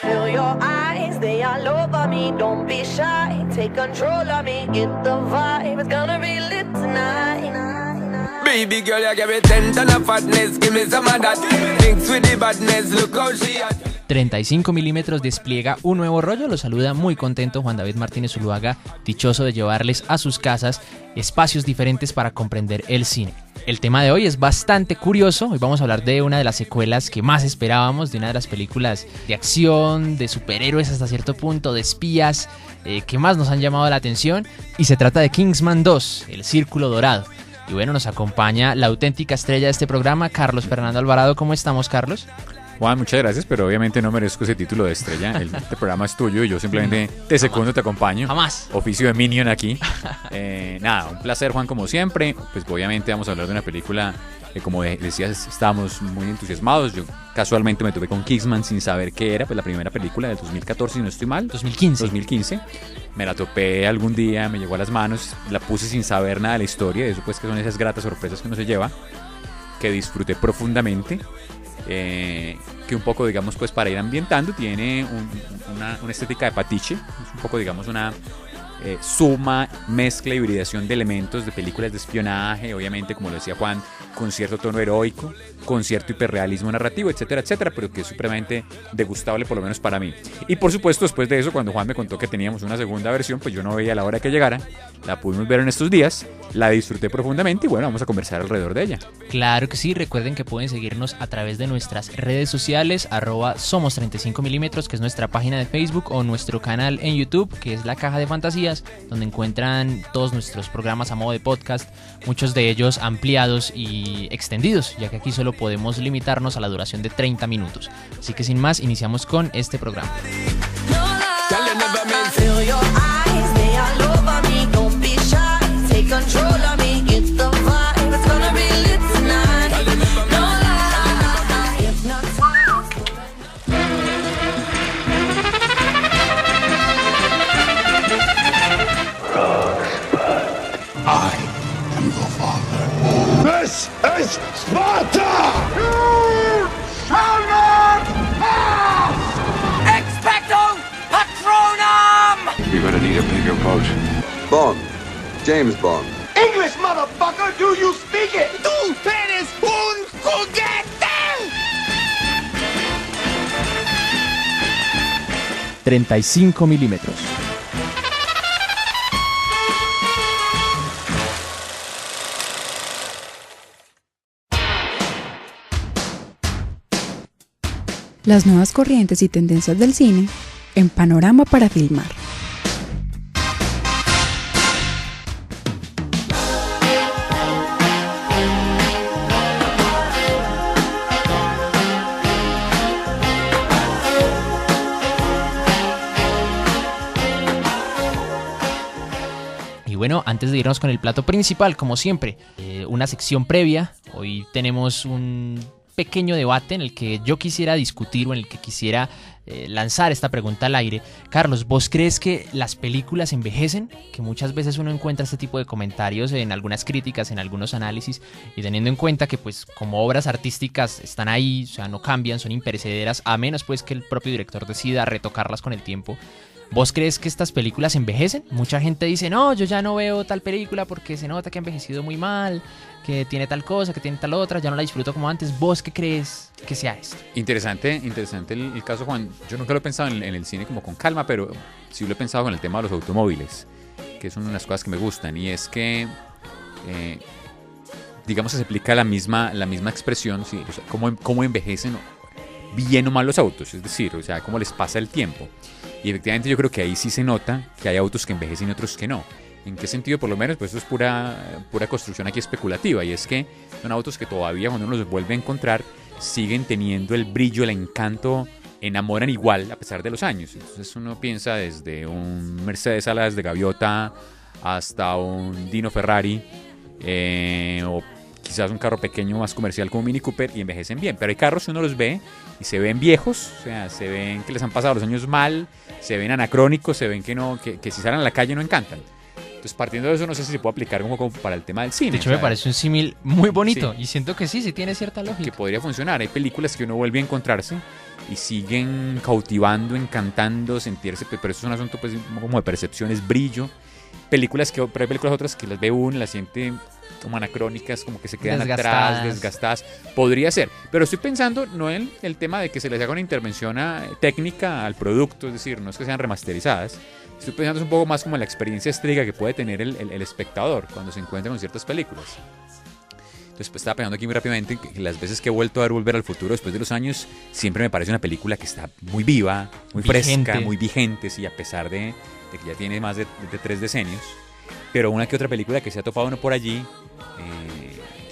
Feel your eyes, they all over me. Don't be shy, take control of me. Get the vibe, it's gonna be lit tonight. Baby girl, you give me 10 ton of fatness. Give me some of that. Mix with the badness, look how she at. 35 milímetros despliega un nuevo rollo. Lo saluda muy contento Juan David Martínez Zuluaga, dichoso de llevarles a sus casas espacios diferentes para comprender el cine. El tema de hoy es bastante curioso. Hoy vamos a hablar de una de las secuelas que más esperábamos, de una de las películas de acción, de superhéroes hasta cierto punto, de espías, que más nos han llamado la atención. Y se trata de Kingsman 2, El Círculo Dorado. Y bueno, nos acompaña la auténtica estrella de este programa, Carlos Fernando Alvarado. ¿Cómo estamos, Carlos? Juan, muchas gracias, pero obviamente no merezco ese título de estrella. Este programa es tuyo y yo simplemente te secundo, te acompaño. Jamás. Oficio de Minion aquí. Nada, un placer, Juan, como siempre. Pues obviamente vamos a hablar de una película que, como decías, estábamos muy entusiasmados. Yo casualmente me topé con Kingsman sin saber qué era, pues la primera película del 2014, si no estoy mal. 2015. Me la topé algún día, me llegó a las manos, la puse sin saber nada de la historia. Eso pues que son esas gratas sorpresas que uno se lleva, que disfruté profundamente. Que un poco, digamos, pues para ir ambientando, tiene una estética de pastiche, es un poco, digamos, una suma, mezcla, hibridación de elementos de películas de espionaje, obviamente, como lo decía Juan, con cierto tono heroico, con cierto hiperrealismo narrativo, etcétera, etcétera, pero que es supremamente degustable, por lo menos para mí. Y por supuesto, después de eso, cuando Juan me contó que teníamos una segunda versión, pues yo no veía la hora que llegara, la pudimos ver en estos días, la disfruté profundamente y bueno, vamos a conversar alrededor de ella. Claro que sí, recuerden que pueden seguirnos a través de nuestras redes sociales, @somos35mm, que es nuestra página de Facebook, o nuestro canal en YouTube, que es La Caja de Fantasías, donde encuentran todos nuestros programas a modo de podcast, muchos de ellos ampliados y extendidos, ya que aquí solo podemos limitarnos a la duración de 30 minutos. Así que sin más, iniciamos con este programa. Feel your eyes, they all over me. Don't be shy, take control of me. Get the vibe, it's gonna be lit tonight. No lie, hypnotize. I am your father. This is Sparta! You shall not pass! Expecto Patronum! You're gonna need a bigger boat. Bond. James Bond. English, motherfucker! Do you speak it? ¡Tú eres un juguete! 35 milímetros. Las nuevas corrientes y tendencias del cine en Panorama para Filmar. Y bueno, antes de irnos con el plato principal, como siempre, una sección previa. Hoy tenemos un pequeño debate en el que yo quisiera discutir o en el que quisiera lanzar esta pregunta al aire. Carlos, ¿vos crees que las películas envejecen? Que muchas veces uno encuentra este tipo de comentarios en algunas críticas, en algunos análisis, y teniendo en cuenta que pues como obras artísticas están ahí, o sea, no cambian, son imperecederas, a menos pues que el propio director decida retocarlas con el tiempo. ¿Vos crees que estas películas envejecen? Mucha gente dice, no, yo ya no veo tal película porque se nota que ha envejecido muy mal, que tiene tal cosa, que tiene tal otra, ya no la disfruto como antes. ¿Vos qué crees que sea esto? Interesante el caso, Juan. Yo nunca lo he pensado en el cine como con calma, pero sí lo he pensado con el tema de los automóviles, que es una de las cosas que me gustan, y es que digamos que se aplica la misma expresión, ¿sí? O sea, cómo envejecen bien o mal los autos, es decir, o sea, cómo les pasa el tiempo. Y efectivamente yo creo que ahí sí se nota que hay autos que envejecen y otros que no. ¿En qué sentido? Por lo menos, pues eso es pura construcción aquí especulativa, y es que son autos que todavía cuando uno los vuelve a encontrar siguen teniendo el brillo, el encanto, enamoran igual a pesar de los años. Entonces uno piensa desde un Mercedes alas de gaviota hasta un Dino Ferrari, o quizás un carro pequeño más comercial como un Mini Cooper, y envejecen bien. Pero hay carros que uno los ve y se ven viejos, o sea, se ven que les han pasado los años mal, se ven anacrónicos, se ven que si salen a la calle no encantan. Entonces, partiendo de eso, no sé si se puede aplicar como para el tema del cine. De hecho, o sea, me parece un símil muy bonito sí. y siento que sí tiene cierta que lógica. podría funcionar. Hay películas que uno vuelve a encontrarse y siguen cautivando, encantando, sentirse, pero eso es un asunto pues como de percepciones, brillo. Pero hay películas otras que las ve uno, las siente como anacrónicas, como que se quedan atrás, desgastadas. Podría ser, pero estoy pensando no en el tema de que se les haga una intervención técnica al producto, es decir, no es que sean remasterizadas. Estoy pensando un poco más como en la experiencia estética que puede tener el espectador cuando se encuentra con ciertas películas. Entonces pues, estaba pensando aquí muy rápidamente que las veces que he vuelto a ver Volver al Futuro después de los años, siempre me parece una película que está muy viva, muy Vigente. fresca, muy vigente, sí, a pesar de que ya tiene más de 3 decenios. Pero una que otra película que se ha topado uno por allí,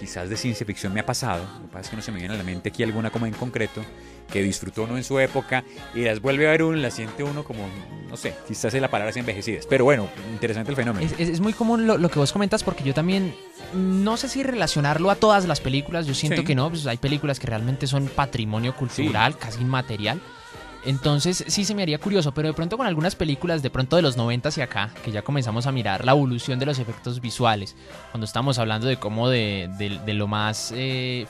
quizás de ciencia ficción me ha pasado. Lo que pasa es que no se me viene a la mente aquí alguna como en concreto, que disfrutó uno en su época y las vuelve a ver uno, las siente uno como, no sé, quizás es la palabra así envejecidas. Pero bueno, interesante el fenómeno. Es muy común lo que vos comentas porque yo también no sé si relacionarlo a todas las películas. Yo siento Sí. que no, pues hay películas que realmente son patrimonio cultural, casi inmaterial. Entonces sí se me haría curioso, pero de pronto con algunas películas, de pronto de los 90 hacia acá, que ya comenzamos a mirar la evolución de los efectos visuales, cuando estamos hablando de cómo de lo más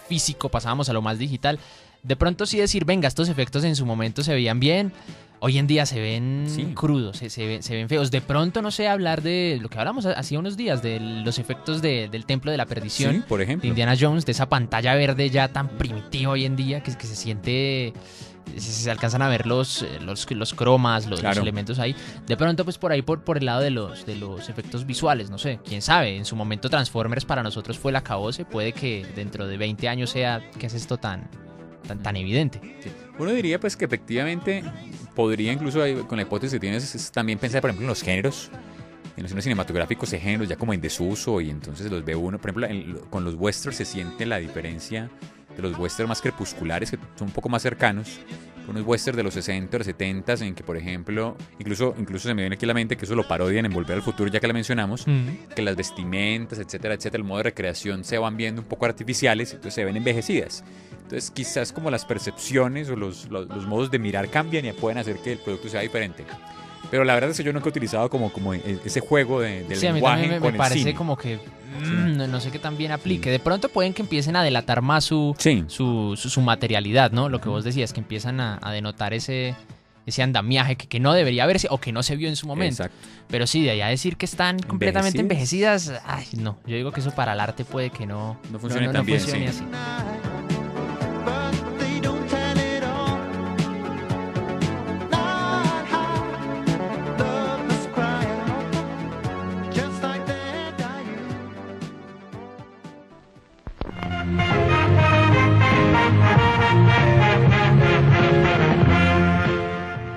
físico pasábamos a lo más digital, de pronto sí decir, venga, estos efectos en su momento se veían bien, hoy en día se ven crudos, se ven feos. De pronto, no sé, hablar de lo que hablamos hacía unos días, de los efectos del Templo de la Perdición, Sí, por ejemplo. de Indiana Jones, de esa pantalla verde ya tan primitiva hoy en día, que se siente... Se alcanzan a ver los cromas, los Claro. elementos ahí. De pronto, pues por ahí, por el lado de los efectos visuales, no sé, quién sabe. En su momento Transformers para nosotros fue el acabose. Puede que dentro de 20 años sea que es esto tan evidente. Sí. Uno diría pues que efectivamente podría incluso con la hipótesis que tienes es también pensar por ejemplo en los géneros, en los géneros cinematográficos de géneros ya como en desuso y entonces los ve uno, por ejemplo con los westerns se siente la diferencia de los westerns más crepusculares que son un poco más cercanos, unos westerns de los 60 o los 70 en que por ejemplo incluso se me viene aquí a la mente que eso lo parodian en Volver al Futuro ya que la mencionamos, que las vestimentas etcétera, el modo de recreación se van viendo un poco artificiales, entonces se ven envejecidas. Entonces quizás como las percepciones o los modos de mirar cambian y pueden hacer que el producto sea diferente. Pero la verdad es que yo nunca he utilizado como ese juego del Sí, a mí lenguaje también con me el parece cine. como que no sé qué tan bien aplique. De pronto pueden que empiecen a delatar más su materialidad, ¿no? Lo que vos decías, que empiezan a denotar ese andamiaje que no debería verse o que no se vio en su momento. Exacto. Pero sí, de ahí a decir que están completamente envejecidas, ay, no. Yo digo que eso para el arte puede que no funcione tan bien, funcione sí. así. But they don't tell it all. Not how love is crying, just like they're dying.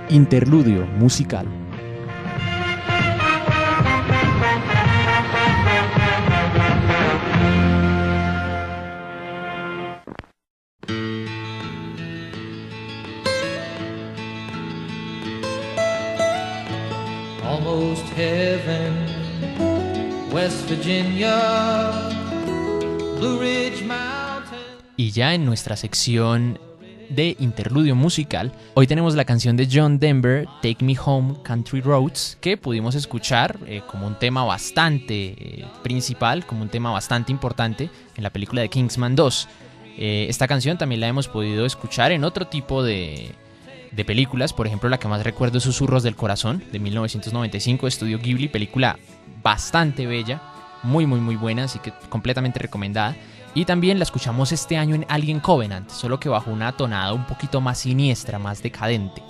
Interludio musical. Almost heaven, West Virginia, Blue Ridge Mountain. Y ya en nuestra sección de interludio musical, hoy tenemos la canción de John Denver, Take Me Home, Country Roads, que pudimos escuchar como un tema bastante principal, como un tema bastante importante en la película de Kingsman 2. Esta canción también la hemos podido escuchar en otro tipo de películas, por ejemplo la que más recuerdo es Susurros del Corazón, de 1995, Estudio Ghibli, película bastante bella, muy buena, así que completamente recomendada. Y también la escuchamos este año en Alien Covenant, solo que bajo una tonada un poquito más siniestra, más decadente.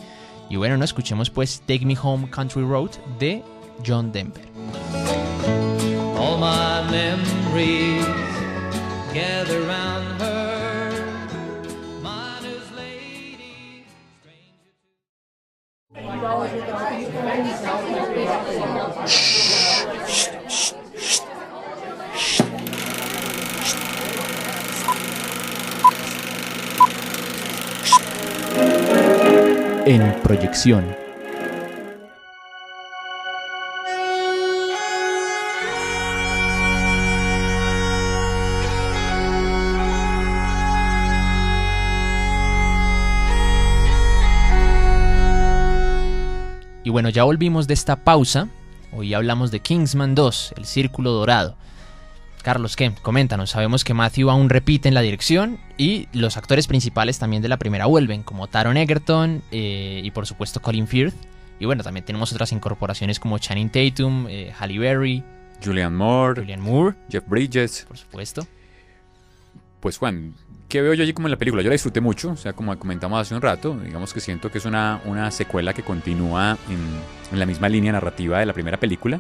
Y bueno, no escuchemos pues Take Me Home Country Road de John Denver. All my memories gather round her, miner's lady, En proyección. Y bueno, ya volvimos de esta pausa Hoy hablamos de Kingsman 2, El Círculo Dorado. Carlos, ¿qué? Coméntanos. Sabemos que Matthew aún repite en la dirección y los actores principales también de la primera vuelven, como Taron Egerton y por supuesto Colin Firth. Y bueno, también tenemos otras incorporaciones como Channing Tatum, Halle Berry, Julianne Moore, Jeff Bridges. por supuesto. Pues Juan, ¿qué veo yo allí como en la película? Yo la disfruté mucho, o sea, como comentamos hace un rato, digamos que siento que es una secuela que continúa en la misma línea narrativa de la primera película.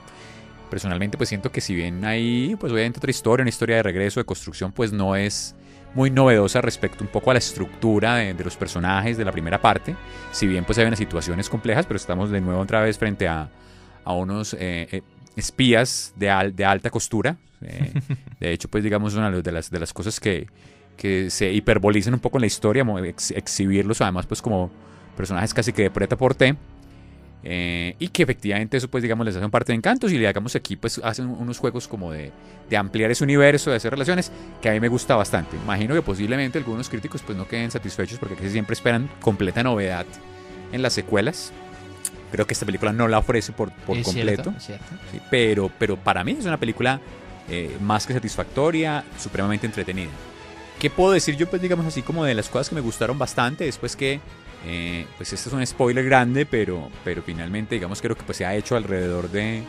Personalmente pues siento que si bien hay pues obviamente otra historia, una historia de regreso, de construcción, pues no es muy novedosa respecto un poco a la estructura de los personajes de la primera parte. Si bien pues hay unas situaciones complejas, pero estamos de nuevo otra vez frente a unos espías de alta costura. De hecho pues digamos una de las cosas que se hiperbolizan un poco en la historia, exhibirlos además pues como personajes casi que de prêt-à-porter. Y que efectivamente eso pues digamos les hace un parte de encantos y digamos aquí pues hacen unos juegos como de ampliar ese universo, de hacer relaciones que a mí me gusta bastante. Imagino que posiblemente algunos críticos pues no queden satisfechos porque casi siempre esperan completa novedad en las secuelas. Creo que esta película no la ofrece por completo, cierto. Sí, pero para mí es una película más que satisfactoria, supremamente entretenida. ¿Qué puedo decir yo pues digamos así como de las cosas que me gustaron bastante después que pues este es un spoiler grande, pero finalmente digamos creo que pues se ha hecho alrededor de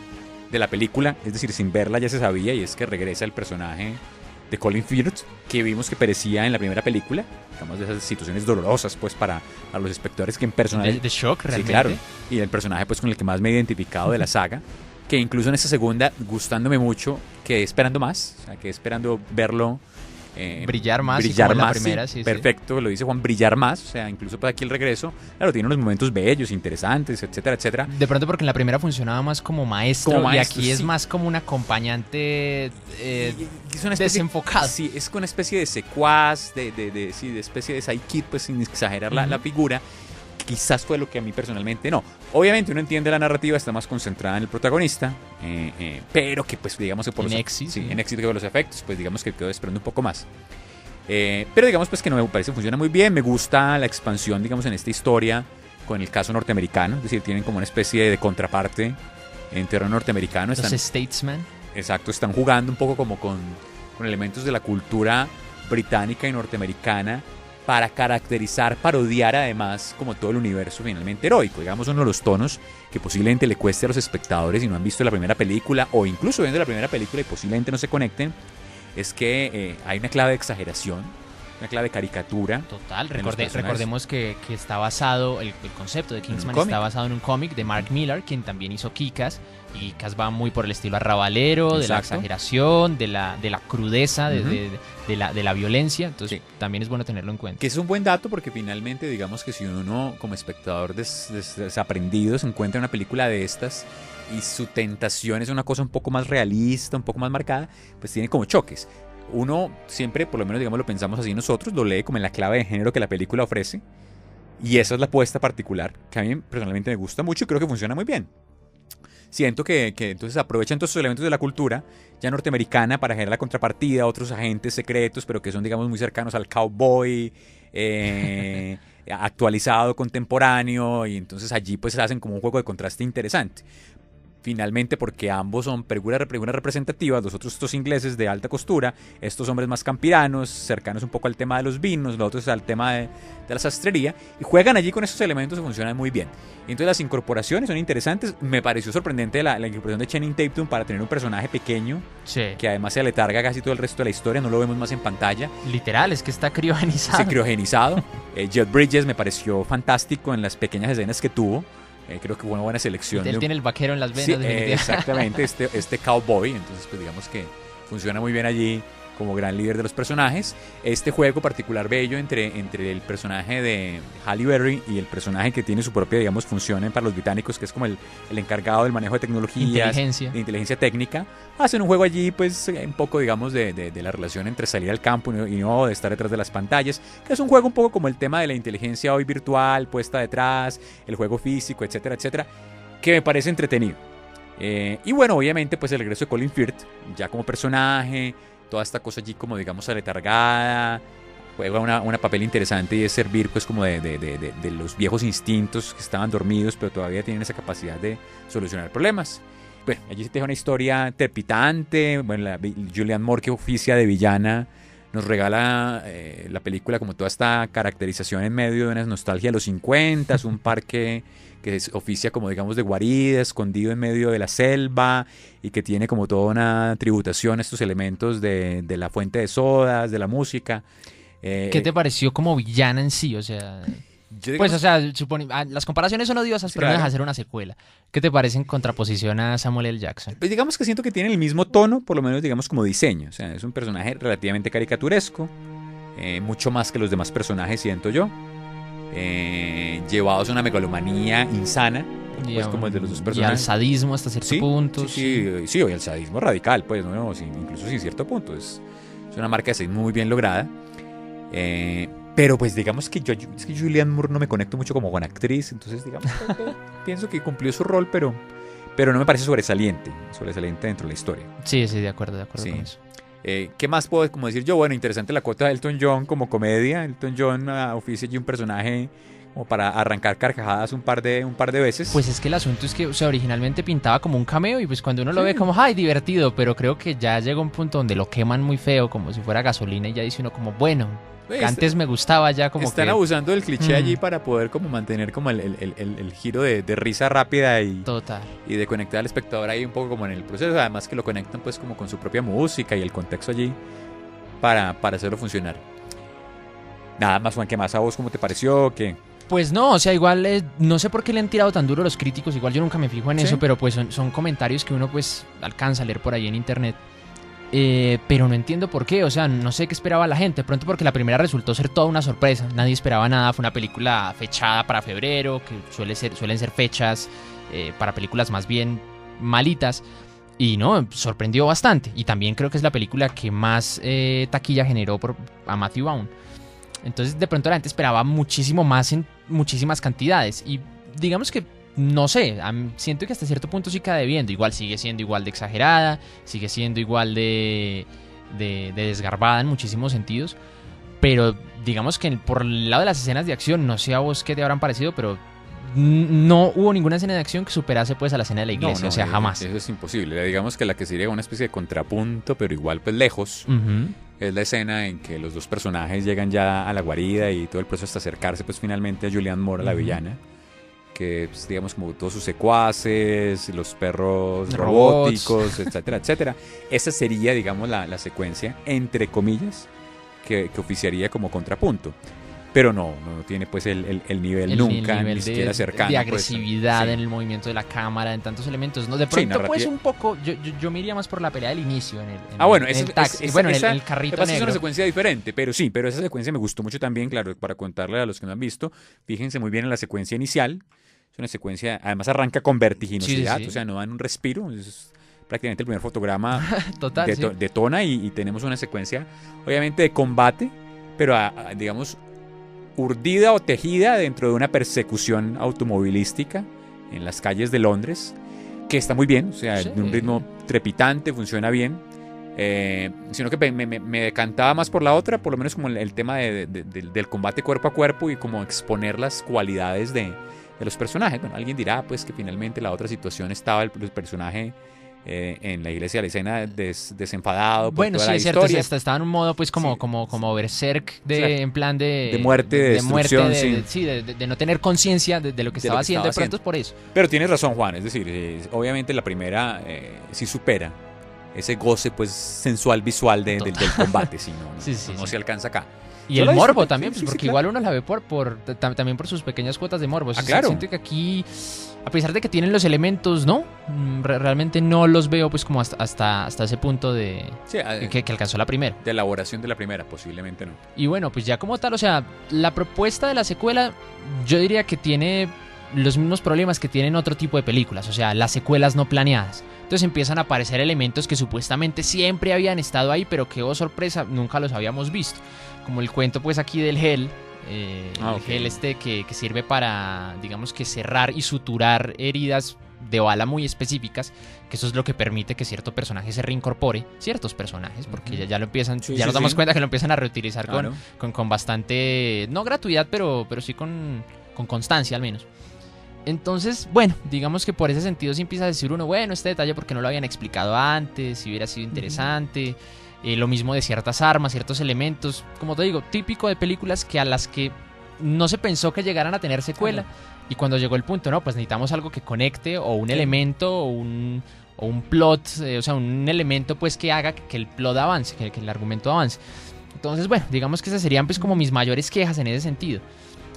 la película, es decir, sin verla ya se sabía, y es que regresa el personaje de Colin Firth que vimos que perecía en la primera película, digamos de esas situaciones dolorosas pues para los espectadores que en personaje de shock realmente. Sí, claro, y el personaje pues con el que más me he identificado de la saga, que incluso en esta segunda gustándome mucho, quedé esperando más, o sea, quedé esperando verlo brillar más, brillar como más, la primera, sí, sí, perfecto, sí. Lo dice Juan, brillar más, o sea, incluso para aquí el regreso, claro, tiene unos momentos bellos, interesantes, etcétera, etcétera. De pronto porque en la primera funcionaba más como maestro, y aquí sí. es más como un acompañante es una especie, desenfocado. Sí, es una especie de secuaz, de especie de sidekick, pues sin exagerar la figura. Quizás fue lo que a mí personalmente no. Obviamente uno entiende la narrativa, está más concentrada en el protagonista, pero que pues digamos que por en los éxito, sí, en éxito que por los efectos, pues digamos que quedo esperando un poco más. Pero digamos pues que no me parece que funciona muy bien. Me gusta la expansión, digamos, en esta historia con el caso norteamericano, es decir, tienen como una especie de contraparte en terreno norteamericano. Los Statesman. Exacto, están jugando un poco como con elementos de la cultura británica y norteamericana para caracterizar, parodiar además como todo el universo finalmente heroico. Digamos, uno de los tonos que posiblemente le cueste a los espectadores si no han visto la primera película o incluso viendo la primera película y posiblemente no se conecten, es que hay una clave de exageración, una clave de caricatura. Total, recordemos que está basado, el concepto de Kingsman está basado en un cómic de Mark Millar, quien también hizo Kick-Ass, y Kick-Ass va muy por el estilo arrabalero, de la exageración, de la crudeza, de la violencia, entonces también es bueno tenerlo en cuenta. Que es un buen dato porque finalmente digamos que si uno como espectador desaprendido se encuentra una película de estas y su tentación es una cosa un poco más realista, un poco más marcada, pues tiene como choques. Uno siempre, por lo menos digamos lo pensamos así nosotros, lo lee como en la clave de género que la película ofrece, y esa es la apuesta particular que a mí personalmente me gusta mucho y creo que funciona muy bien. Siento que entonces aprovechan todos esos elementos de la cultura ya norteamericana para generar la contrapartida, otros agentes secretos, pero que son digamos muy cercanos al cowboy, actualizado, contemporáneo, y entonces allí pues hacen como un juego de contraste interesante. Finalmente, porque ambos son figuras representativas, los otros estos ingleses de alta costura, estos hombres más campiranos, cercanos un poco al tema de los vinos, los otros al tema de la sastrería, y juegan allí con esos elementos y funcionan muy bien. Y entonces las incorporaciones son interesantes. Me pareció sorprendente la incorporación de Channing Tatum para tener un personaje pequeño, que además se aletarga casi todo el resto de la historia, no lo vemos más en pantalla. Literal, es que está criogenizado. Sí, criogenizado. Jeff Bridges me pareció fantástico en las pequeñas escenas que tuvo. Creo que fue una buena selección. Él tiene el vaquero en las venas. Sí, exactamente, este cowboy. Entonces, pues digamos que funciona muy bien allí como gran líder de los personajes. Este juego particular bello entre el personaje de Halle Berry y el personaje que tiene su propia, digamos, función para los británicos, que es como el encargado del manejo de tecnologías, de inteligencia técnica. Hacen un juego allí, pues, un poco, digamos, de la relación entre salir al campo y no de estar detrás de las pantallas, que es un juego un poco como el tema de la inteligencia hoy virtual, puesta detrás, el juego físico, etcétera, etcétera, que me parece entretenido. Y bueno, obviamente, pues el regreso de Colin Firth, ya como personaje, toda esta cosa allí como digamos aletargada, juega una papel interesante y es servir pues como de los viejos instintos que estaban dormidos pero todavía tienen esa capacidad de solucionar problemas. Bueno, allí se te deja una historia trepidante. Bueno, Julianne Moore, que oficia de villana, nos regala la película como toda esta caracterización en medio de una nostalgia de los 50, un parque que oficia como digamos de guarida, escondido en medio de la selva y que tiene como toda una tributación a estos elementos de la fuente de sodas, de la música. ¿Qué te pareció como villana en sí? O sea, pues, o sea, las comparaciones son odiosas, pero no deja de ser una secuela. ¿Qué te parece en contraposición a Samuel L. Jackson? Pues digamos que siento que tiene el mismo tono, por lo menos digamos como diseño. O sea, es un personaje relativamente caricaturesco, mucho más que los demás personajes, siento yo. Llevados a una megalomanía insana, pues como el de los dos personajes. Y al sadismo hasta cierto punto. Sí, o el sadismo radical, pues, ¿no? Incluso sin cierto punto. Es una marca de sadismo muy bien lograda. Pero pues digamos que es que Julianne Moore no me conecto mucho como con actriz, entonces digamos que pienso que cumplió su rol, pero no me parece sobresaliente dentro de la historia. Sí, de acuerdo con eso. ¿Qué más puedo como decir yo? Bueno, interesante la cuota de Elton John como comedia. Elton John oficia allí un personaje como para arrancar carcajadas un par de veces. Pues es que el asunto es que, o sea, originalmente pintaba como un cameo y pues cuando uno lo ve como, ¡ay, divertido! Pero creo que ya llega un punto donde lo queman muy feo, como si fuera gasolina y ya dice uno como, bueno, antes me gustaba ya como están que... abusando del cliché allí para poder como mantener como el giro de risa rápida Total. Y de conectar al espectador ahí un poco como en el proceso, además que lo conectan pues como con su propia música y el contexto allí para hacerlo funcionar. Nada más, Juan, ¿qué más a vos? ¿Cómo te pareció? ¿Qué? Pues no, o sea, igual no sé por qué le han tirado tan duro los críticos, igual yo nunca me fijo en eso, pero pues son comentarios que uno pues alcanza a leer por ahí en internet. Pero no entiendo por qué, o sea, no sé qué esperaba la gente. Pronto porque la primera resultó ser toda una sorpresa, nadie esperaba nada, fue una película fechada para febrero, que suelen ser fechas para películas más bien malitas. Y no, sorprendió bastante. Y también creo que es la película que más taquilla generó a Matthew Vaughn. Entonces de pronto la gente esperaba muchísimo más en muchísimas cantidades. Y digamos que no sé, siento que hasta cierto punto sí cae viendo. Igual sigue siendo igual de exagerada, sigue siendo igual de desgarbada en muchísimos sentidos. Pero digamos que por el lado de las escenas de acción, no sé a vos qué te habrán parecido, pero no hubo ninguna escena de acción que superase pues a la escena de la iglesia, no, o sea, jamás. Eso es imposible. Digamos que la que sería una especie de contrapunto, pero igual pues lejos, es la escena en que los dos personajes llegan ya a la guarida y todo el proceso hasta acercarse pues finalmente a Julianne Moore, la villana. Que pues, digamos como todos sus secuaces, los perros robóticos, etcétera, etcétera. Esa sería, digamos, la secuencia, entre comillas, que oficiaría como contrapunto. Pero no tiene pues el nivel nunca, ni siquiera cercano. De agresividad pues, en el movimiento de la cámara, en tantos elementos. ¿No? De pronto pues un poco, yo me iría más por la pelea del inicio. En el taxi, en el carrito negro. Es una secuencia diferente, pero esa secuencia me gustó mucho también, claro, para contarle a los que no han visto. Fíjense muy bien en la secuencia inicial. Es una secuencia, además arranca con vertiginosidad, o sea, no dan un respiro, es prácticamente el primer fotograma. Total, detona y tenemos una secuencia, obviamente, de combate, pero digamos, urdida o tejida dentro de una persecución automovilística en las calles de Londres, que está muy bien, o sea, de un ritmo trepidante, funciona bien. Sino que me decantaba más por la otra, por lo menos como el tema del combate cuerpo a cuerpo y como exponer las cualidades de los personajes. Bueno, alguien dirá pues que finalmente la otra situación estaba el personaje en la iglesia de la escena desenfadado por bueno, toda sí, es la cierto, historia. Estaba en un modo pues como berserk en plan de muerte, de destrucción, de no tener conciencia de lo que estaba haciendo, de pronto es por eso. Pero tienes razón, Juan, es decir, obviamente la primera sí supera ese goce pues sensual visual del combate, si no se alcanza acá. Y el morbo también, pues, porque igual uno la ve también por sus pequeñas cuotas de morbo. Claro. Siento que aquí, a pesar de que tienen los elementos, ¿no? Realmente no los veo pues como hasta ese punto que alcanzó la primera. De elaboración de la primera, posiblemente no. Y bueno, pues ya como tal, o sea, la propuesta de la secuela, yo diría que tiene los mismos problemas que tienen otro tipo de películas, o sea, las secuelas no planeadas. Entonces empiezan a aparecer elementos que supuestamente siempre habían estado ahí, pero que, oh sorpresa, nunca los habíamos visto. Como el cuento pues aquí del gel, el gel que sirve para, digamos que cerrar y suturar heridas de bala muy específicas, que eso es lo que permite que cierto personaje se reincorpore, ciertos personajes, porque ya lo empiezan, nos damos cuenta que lo empiezan a reutilizar con bastante, no gratuidad, pero sí con constancia al menos. Entonces, bueno, digamos que por ese sentido sí empieza a decir uno, bueno, este detalle porque no lo habían explicado antes, si hubiera sido interesante. Lo mismo de ciertas armas, ciertos elementos, como te digo, típico de películas que a las que no se pensó que llegaran a tener secuela. Y cuando llegó el punto, no, pues necesitamos algo que conecte o un elemento o un plot, o sea, un elemento pues que haga que el plot avance, que el argumento avance. Entonces, bueno, digamos que esas serían pues como mis mayores quejas en ese sentido.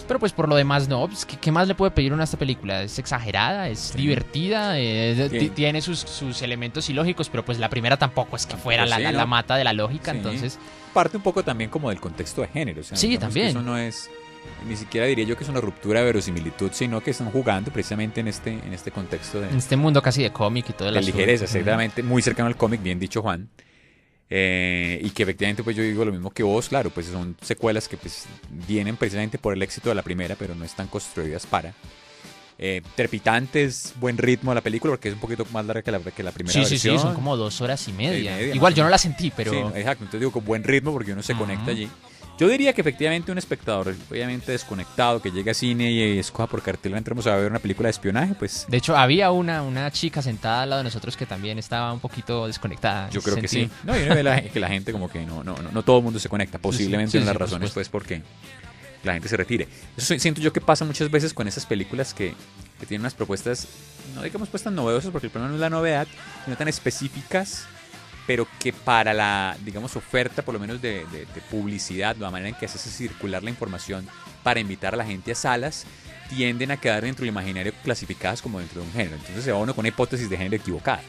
Pero pues por lo demás no, pues, ¿qué más le puede pedir uno a esta película? Es exagerada, es divertida, tiene sus elementos ilógicos, pero pues la primera tampoco es que fuera la mata de la lógica, entonces... Parte un poco también como del contexto de género, o sea, sí, también. Eso no es, ni siquiera diría yo que es una ruptura de verosimilitud, sino que están jugando precisamente en este contexto de... En este mundo casi de cómic y todo el de ligereza, exactamente, muy cercano al cómic, bien dicho Juan. Y que efectivamente pues yo digo lo mismo que vos, claro, pues son secuelas que pues vienen precisamente por el éxito de la primera, pero no están construidas para. Trepitantes, buen ritmo de la película, porque es un poquito más larga que la primera versión. Sí, son como 2 horas y media. Igual yo no la sentí, pero... Sí, exacto, entonces digo con buen ritmo porque uno se conecta allí. Yo diría que efectivamente un espectador obviamente desconectado que llega a cine y escoja por cartelera entremos a ver una película de espionaje, pues... De hecho, había una chica sentada al lado de nosotros que también estaba un poquito desconectada. Yo creo que sí. No, y uno ve que la gente como que no todo el mundo se conecta. Posiblemente una de las razones pues porque la gente se retire. Eso siento yo que pasa muchas veces con esas películas que tienen unas propuestas, no digamos pues tan novedosas, porque el problema no es la novedad, sino tan específicas, pero que para la, digamos, oferta por lo menos de publicidad, la manera en que haces circular la información para invitar a la gente a salas, tienden a quedar dentro del imaginario clasificadas como dentro de un género. Entonces se va uno con una hipótesis de género equivocada.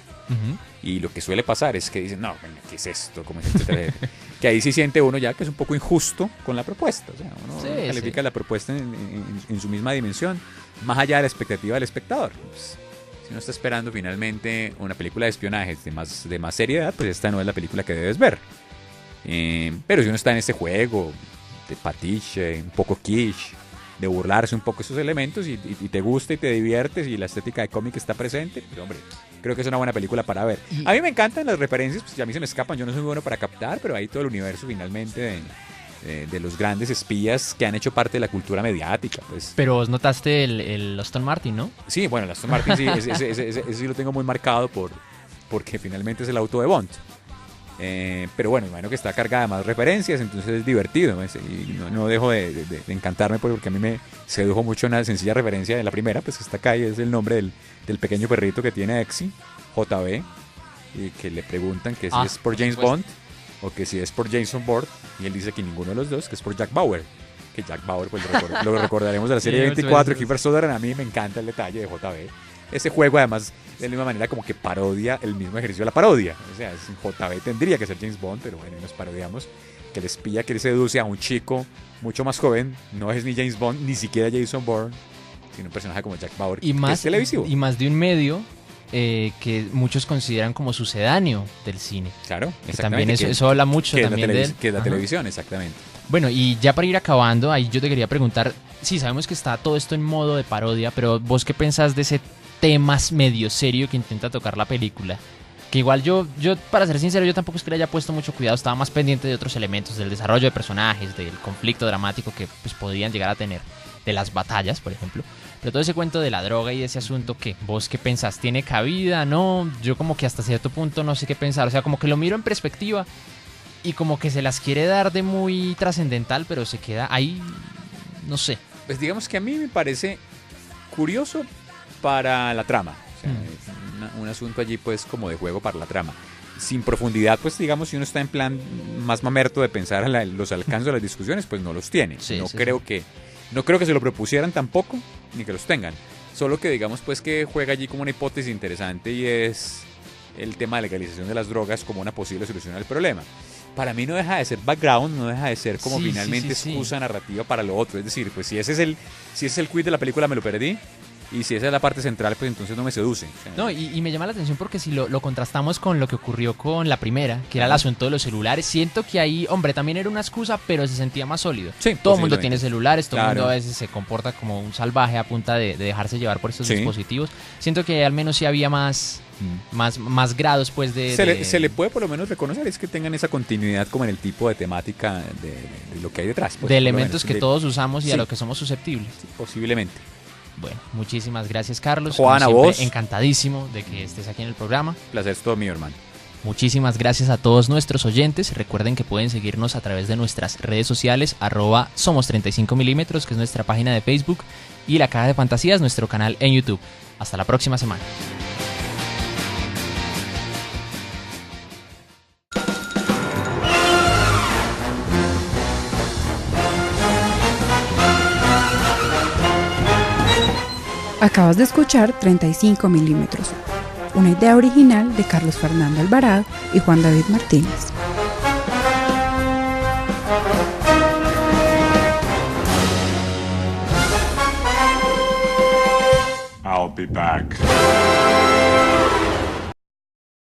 Y lo que suele pasar es que dicen, no, ¿qué es esto? ¿Cómo es etcétera? Que ahí sí siente uno ya que es un poco injusto con la propuesta. O sea, uno califica la propuesta en su misma dimensión, más allá de la expectativa del espectador. Pues, si uno está esperando finalmente una película de espionaje de más seriedad, pues esta no es la película que debes ver. Pero si uno está en este juego de patiche, un poco quiche, de burlarse un poco de esos elementos y te gusta y te diviertes y la estética de cómic está presente, pues hombre, creo que es una buena película para ver. A mí me encantan las referencias, pues a mí se me escapan, yo no soy bueno para captar, pero hay todo el universo finalmente de los grandes espías que han hecho parte de la cultura mediática, pues. Pero vos notaste el Aston Martin, ¿no? Sí, bueno, el Aston Martin sí, ese sí lo tengo muy marcado porque finalmente es el auto de Bond. Pero bueno, imagino que está cargada de más referencias, entonces es divertido, ¿no? Y no dejo de encantarme porque a mí me sedujo mucho una sencilla referencia de la primera, pues esta calle es el nombre del pequeño perrito que tiene Exy, JB, y que le preguntan que si es por James Bond o que si es por Jason Bourne, y él dice que ninguno de los dos, que es por Jack Bauer, que Jack Bauer pues lo recordaremos de la serie 24, Kiefer Sutherland. A mí me encanta el detalle de JB. Ese juego además de la misma manera como que parodia el mismo ejercicio de la parodia. O sea, JB tendría que ser James Bond, pero bueno, nos parodiamos que el espía que seduce a un chico mucho más joven no es ni James Bond, ni siquiera Jason Bourne, sino un personaje como Jack Bauer, que es televisivo. Y más de un medio que muchos consideran como sucedáneo del cine. Claro, exactamente. También eso habla mucho también de él. Que es la televisión, exactamente. Bueno, y ya para ir acabando, ahí yo te quería preguntar, sí, sabemos que está todo esto en modo de parodia, pero vos qué pensás de ese tema medio serio que intenta tocar la película? Que igual yo para ser sincero, yo tampoco es que le haya puesto mucho cuidado, estaba más pendiente de otros elementos, del desarrollo de personajes, del conflicto dramático que pues podrían llegar a tener, de las batallas, por ejemplo. Pero todo ese cuento de la droga y de ese asunto, ¿qué? ¿Vos qué pensás? ¿Tiene cabida? ¿No? Yo como que hasta cierto punto no sé qué pensar, o sea, como que lo miro en perspectiva y como que se las quiere dar de muy trascendental, pero se queda ahí, no sé. Pues digamos que a mí me parece curioso para la trama. O sea, un asunto allí pues como de juego para la trama. Sin profundidad, pues digamos, si uno está en plan más mamerto de pensar los alcances de las discusiones, pues no los tiene. No creo que se lo propusieran tampoco, ni que los tengan. Solo que digamos pues que juega allí como una hipótesis interesante y es el tema de legalización de las drogas como una posible solución al problema. Para mí no deja de ser background, no deja de ser como finalmente excusa narrativa para lo otro. Es decir, pues si ese es el quid de la película, me lo perdí. Y si esa es la parte central, pues entonces no me seduce. O sea, no, y me llama la atención porque si lo contrastamos con lo que ocurrió con la primera, que era el asunto de los celulares, siento que ahí, hombre, también era una excusa, pero se sentía más sólido. Sí, todo el mundo tiene celulares, todo el mundo a veces se comporta como un salvaje a punta de dejarse llevar por estos dispositivos. Siento que al menos sí había más grados, pues, se le puede por lo menos reconocer es que tengan esa continuidad como en el tipo de temática de lo que hay detrás. Pues, de elementos que todos usamos y a lo que somos susceptibles. Sí, posiblemente. Bueno, muchísimas gracias, Carlos. Juan, Como a siempre, vos. encantadísimo de que estés aquí en el programa. Placer es todo mío, hermano. Muchísimas gracias a todos nuestros oyentes. Recuerden que pueden seguirnos a través de nuestras redes sociales, @somos35mm, que es nuestra página de Facebook, y La Caja de Fantasías, nuestro canal en YouTube. Hasta la próxima semana. Acabas de escuchar 35 milímetros, una idea original de Carlos Fernando Alvarado y Juan David Martínez. I'll be back.